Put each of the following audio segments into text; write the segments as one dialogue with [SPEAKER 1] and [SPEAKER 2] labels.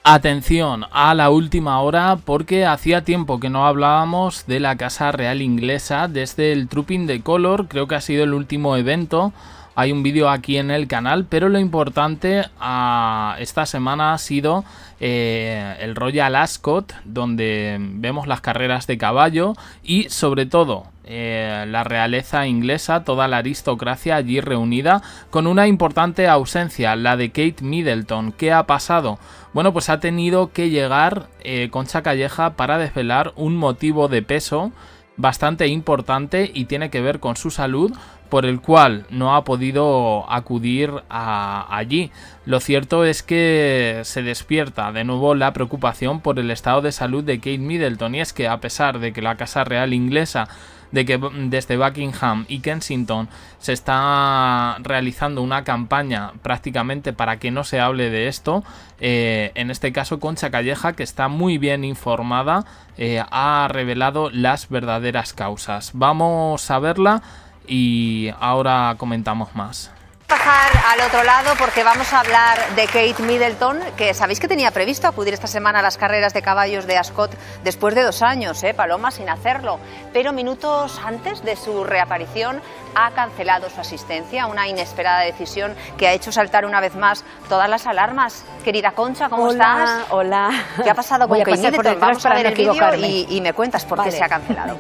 [SPEAKER 1] Atención a la última hora, porque hacía tiempo que no hablábamos de la Casa Real Inglesa desde el Trooping the Colour. Creo que ha sido el último evento. Hay un vídeo aquí en el canal, pero lo importante esta semana ha sido el Royal Ascot, donde vemos las carreras de caballo y sobre todo la realeza inglesa, toda la aristocracia allí reunida, con una importante ausencia, la de Kate Middleton. ¿Qué ha pasado? Bueno, pues ha tenido que llegar Concha Calleja para desvelar un motivo de peso bastante importante y tiene que ver con su salud, por el cual no ha podido acudir allí. Lo cierto es que se despierta de nuevo la preocupación por el estado de salud de Kate Middleton, y es que a pesar de que la Casa Real Inglesa, de que desde Buckingham y Kensington se está realizando una campaña prácticamente para que no se hable de esto, en este caso Concha Calleja, que está muy bien informada, ha revelado las verdaderas causas. Vamos a verla y ahora comentamos más.
[SPEAKER 2] Pasar al otro lado porque vamos a hablar de Kate Middleton, que sabéis que tenía previsto acudir esta semana a las carreras de caballos de Ascot después de 2 años, Paloma, sin hacerlo, pero minutos antes de su reaparición ha cancelado su asistencia, una inesperada decisión que ha hecho saltar una vez más todas las alarmas. Querida Concha, ¿cómo estás?
[SPEAKER 3] Hola.
[SPEAKER 2] ¿Qué ha pasado con Kate Middleton? Vamos a ver el vídeo y me cuentas por qué se ha cancelado.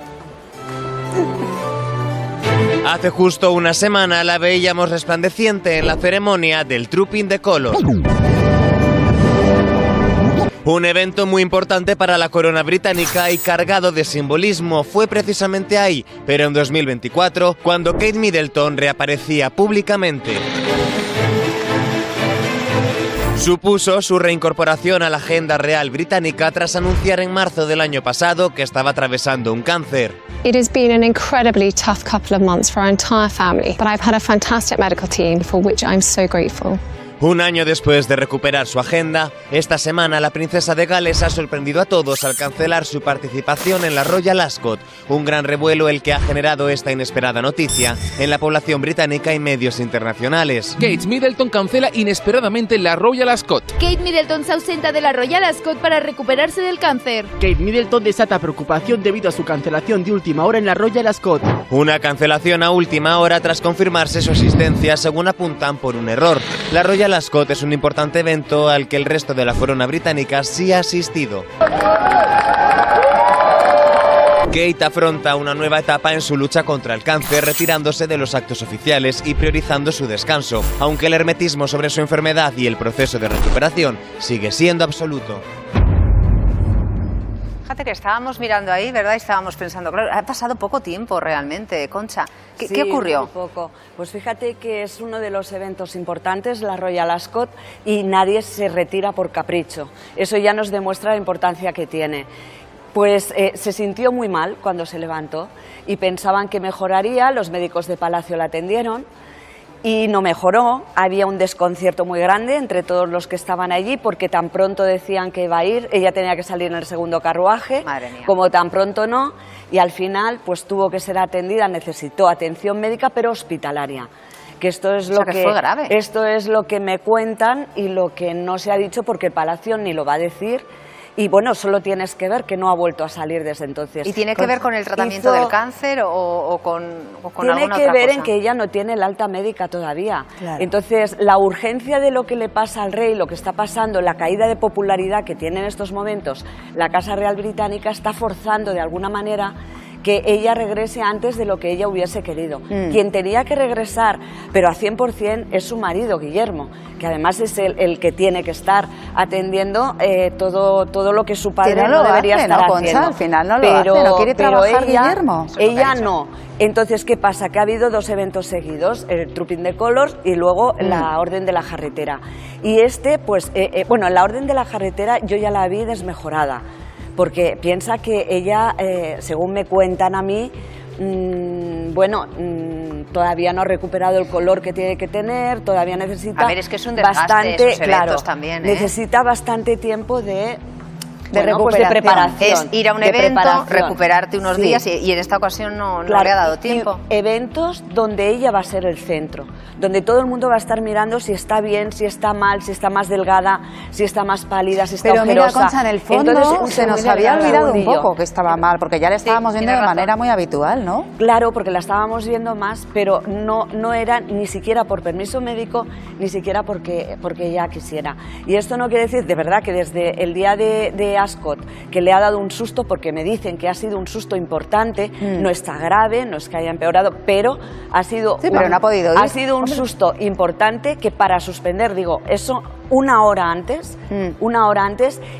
[SPEAKER 4] Hace justo una semana la veíamos resplandeciente en la ceremonia del Trooping the Colour. Un evento muy importante para la corona británica y cargado de simbolismo. Fue precisamente ahí, pero en 2024, cuando Kate Middleton reaparecía públicamente. Supuso su reincorporación a la agenda real británica tras anunciar en marzo del año pasado que estaba atravesando un cáncer.
[SPEAKER 5] It has been an incredibly tough couple of months for our entire family, but I've had a fantastic medical team for which I'm so grateful.
[SPEAKER 4] Un año después de recuperar su agenda, esta semana la princesa de Gales ha sorprendido a todos al cancelar su participación en la Royal Ascot, un gran revuelo el que ha generado esta inesperada noticia en la población británica y medios internacionales.
[SPEAKER 6] Kate Middleton cancela inesperadamente la Royal Ascot.
[SPEAKER 7] Kate Middleton se ausenta de la Royal Ascot para recuperarse del cáncer.
[SPEAKER 8] Kate Middleton desata preocupación debido a su cancelación de última hora en la Royal Ascot.
[SPEAKER 4] Una cancelación a última hora tras confirmarse su asistencia, según apuntan, por un error. La Royal Ascot es un importante evento al que el resto de la corona británica sí ha asistido. Kate afronta una nueva etapa en su lucha contra el cáncer, retirándose de los actos oficiales y priorizando su descanso, aunque el hermetismo sobre su enfermedad y el proceso de recuperación sigue siendo absoluto.
[SPEAKER 2] Fíjate que estábamos mirando ahí, ¿verdad? Y estábamos pensando, claro, ha pasado poco tiempo realmente, Concha. ¿Qué ocurrió?
[SPEAKER 3] Muy poco. Pues fíjate que es uno de los eventos importantes, la Royal Ascot, y nadie se retira por capricho. Eso ya nos demuestra la importancia que tiene. Pues se sintió muy mal cuando se levantó y pensaban que mejoraría, los médicos de Palacio la atendieron. Y no mejoró, había un desconcierto muy grande entre todos los que estaban allí porque tan pronto decían que iba a ir, ella tenía que salir en el segundo carruaje, como tan pronto no, y al final pues tuvo que ser atendida, necesitó atención médica pero hospitalaria. Que esto es lo que fue grave. Esto es lo que me cuentan y lo que no se ha dicho porque el Palacio ni lo va a decir. Y bueno, solo tienes que ver que no ha vuelto a salir desde entonces.
[SPEAKER 2] ¿Y tiene que ver con el tratamiento del cáncer o con alguna otra cosa?
[SPEAKER 3] Tiene que ver en que ella no tiene el alta médica todavía. Claro. Entonces, la urgencia de lo que le pasa al rey, lo que está pasando, la caída de popularidad que tiene en estos momentos la Casa Real Británica está forzando de alguna manera que ella regrese antes de lo que ella hubiese querido. Quien tenía que regresar, pero a 100%, es su marido, Guillermo, que además es el que tiene que estar atendiendo todo lo que su padre no debería estar haciendo.
[SPEAKER 2] Concha, al final no lo hace, no quiere trabajar Guillermo.
[SPEAKER 3] Ella no. Entonces, ¿qué pasa? Que ha habido 2 eventos seguidos, el Trooping the Colour y luego la Orden de la Jarretera. Y pues, bueno, la Orden de la Jarretera yo ya la vi desmejorada, porque piensa que ella, según me cuentan a mí, todavía no ha recuperado el color que tiene que tener, todavía necesita
[SPEAKER 2] es que es un desgaste bastante,
[SPEAKER 3] esos eventos también, necesita bastante tiempo de Bueno, pues de preparación.
[SPEAKER 2] Es ir a un evento, recuperarte unos días y en esta ocasión no le ha dado tiempo.
[SPEAKER 3] Eventos donde ella va a ser el centro, donde todo el mundo va a estar mirando si está bien, si está mal, si está más delgada, si está más pálida, si está ojerosa.
[SPEAKER 9] Pero mira, Concha, en el fondo entonces, se nos había olvidado un poco que estaba mal, porque ya le estábamos viendo de manera muy habitual, ¿no?
[SPEAKER 3] Claro, porque la estábamos viendo más, pero no era ni siquiera por permiso médico, ni siquiera porque ella quisiera. Y esto no quiere decir, de verdad, que desde el día de Ascot, que le ha dado un susto, porque me dicen que ha sido un susto importante, no está grave, no es que haya empeorado, pero ha sido,
[SPEAKER 9] pero no ha podido ir.
[SPEAKER 3] Ha sido un susto importante que para suspender, digo, eso una hora antes,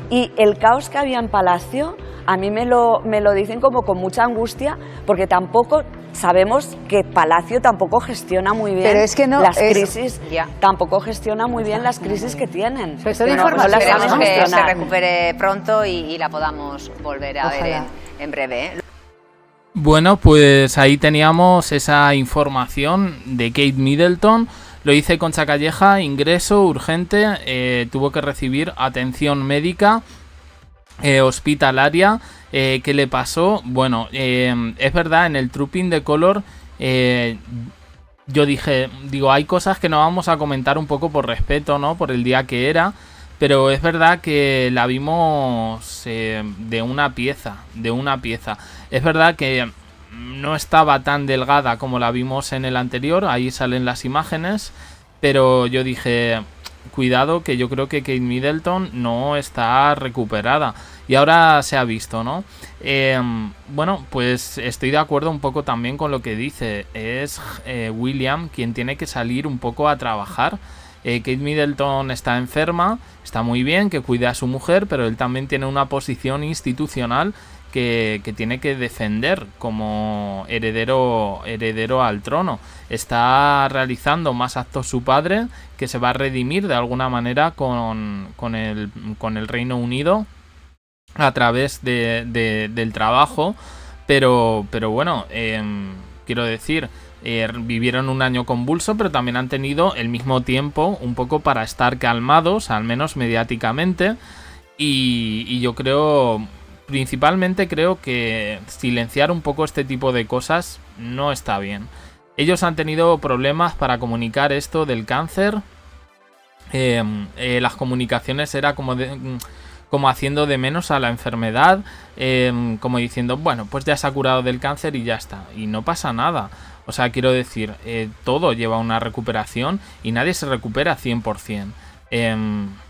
[SPEAKER 3] y el caos que había en Palacio, a mí me lo dicen como con mucha angustia, porque tampoco sabemos que Palacio tampoco gestiona muy bien las crisis, tampoco gestiona muy bien las crisis que tienen.
[SPEAKER 2] Esperemos que se recupere pronto y la podamos volver a ver en breve, ¿eh?
[SPEAKER 1] Bueno, pues ahí teníamos esa información de Kate Middleton. Lo dice Concha Calleja, ingreso urgente, tuvo que recibir atención médica hospitalaria. ¿Qué le pasó? Bueno, es verdad, en el Trooping de Color yo digo, hay cosas que no vamos a comentar un poco por respeto, ¿no? Por el día que era, pero es verdad que la vimos de una pieza. Es verdad que no estaba tan delgada como la vimos en el anterior, ahí salen las imágenes, pero yo dije, cuidado, que yo creo que Kate Middleton no está recuperada. Y ahora se ha visto, ¿no? Bueno, pues estoy de acuerdo un poco también con lo que dice. Es William quien tiene que salir un poco a trabajar. Kate Middleton está enferma, está muy bien que cuide a su mujer, pero él también tiene una posición institucional que tiene que defender como heredero al trono. Está realizando más actos su padre, que se va a redimir de alguna manera con el Reino Unido a través del trabajo, pero bueno, quiero decir, vivieron un año convulso, pero también han tenido el mismo tiempo un poco para estar calmados, al menos mediáticamente, y yo principalmente creo que silenciar un poco este tipo de cosas no está bien. Ellos han tenido problemas para comunicar esto del cáncer. Las comunicaciones era como haciendo de menos a la enfermedad, como diciendo, bueno, pues ya se ha curado del cáncer y ya está, y no pasa nada. O sea, quiero decir, todo lleva una recuperación y nadie se recupera 100%.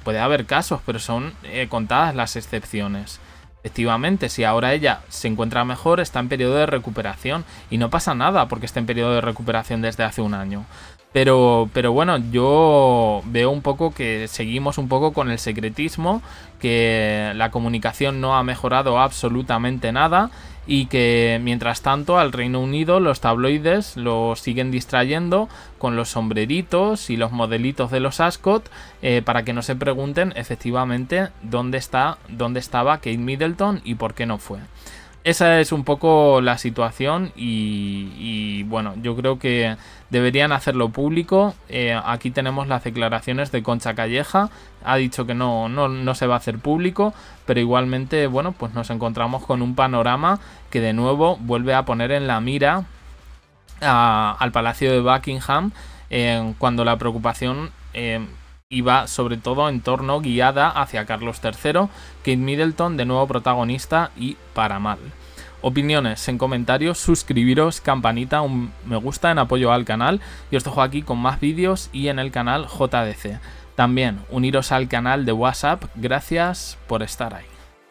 [SPEAKER 1] Puede haber casos, pero son contadas las excepciones. Efectivamente, si ahora ella se encuentra mejor, está en periodo de recuperación y no pasa nada porque está en periodo de recuperación desde hace un año. Pero bueno, yo veo un poco que seguimos un poco con el secretismo, que la comunicación no ha mejorado absolutamente nada y que mientras tanto al Reino Unido los tabloides lo siguen distrayendo con los sombreritos y los modelitos de los Ascot para que no se pregunten efectivamente dónde estaba Kate Middleton y por qué no fue. Esa es un poco la situación y bueno, yo creo que deberían hacerlo público. Aquí tenemos las declaraciones de Concha Calleja. Ha dicho que no se va a hacer público, pero igualmente, bueno, pues nos encontramos con un panorama que de nuevo vuelve a poner en la mira al Palacio de Buckingham, cuando la preocupación iba sobre todo en torno guiada hacia Carlos III, Kate Middleton de nuevo protagonista y para mal. Opiniones en comentarios, suscribiros, campanita, un me gusta en apoyo al canal y os dejo aquí con más vídeos y en el canal JDC. También uniros al canal de WhatsApp, gracias por estar ahí.